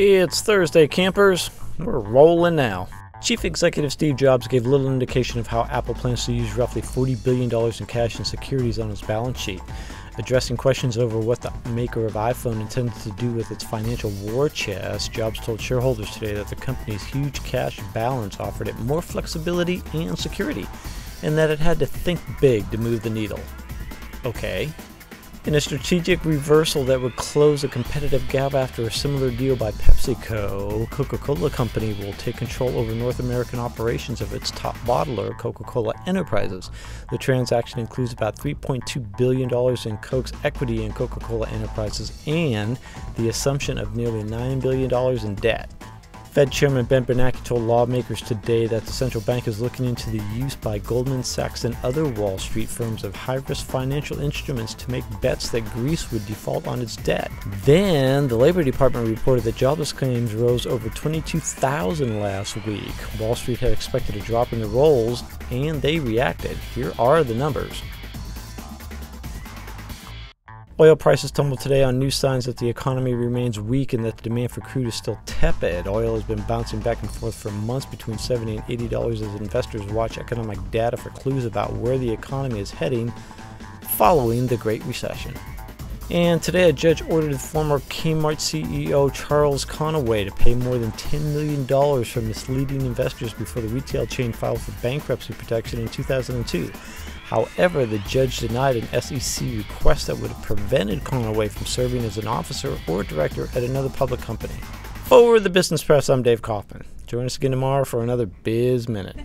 It's Thursday, campers. We're rolling now. Chief Executive Steve Jobs gave little indication of how Apple plans to use roughly $40 billion in cash and securities on its balance sheet. Addressing questions over what the maker of iPhone intended to do with its financial war chest, Jobs told shareholders today that the company's huge cash balance offered it more flexibility and security, and that it had to think big to move the needle. Okay. In a strategic reversal that would close a competitive gap after a similar deal by PepsiCo, Coca-Cola Company will take control over North American operations of its top bottler, Coca-Cola Enterprises. The transaction includes about $3.2 billion in Coke's equity in Coca-Cola Enterprises and the assumption of nearly $9 billion in debt. Fed Chairman Ben Bernanke told lawmakers today that the central bank is looking into the use by Goldman Sachs and other Wall Street firms of high-risk financial instruments to make bets that Greece would default on its debt. Then, the Labor Department reported that jobless claims rose over 22,000 last week. Wall Street had expected a drop in the rolls, and they reacted. Here are the numbers. Oil prices tumbled today on new signs that the economy remains weak and that the demand for crude is still tepid. Oil has been bouncing back and forth for months between $70 and $80 as investors watch economic data for clues about where the economy is heading following the Great Recession. And today a judge ordered former Kmart CEO Charles Conaway to pay more than $10 million for misleading investors before the retail chain filed for bankruptcy protection in 2002. However, the judge denied an SEC request that would have prevented Conaway from serving as an officer or director at another public company. For the Business Press, I'm Dave Kaufman. Join us again tomorrow for another Biz Minute.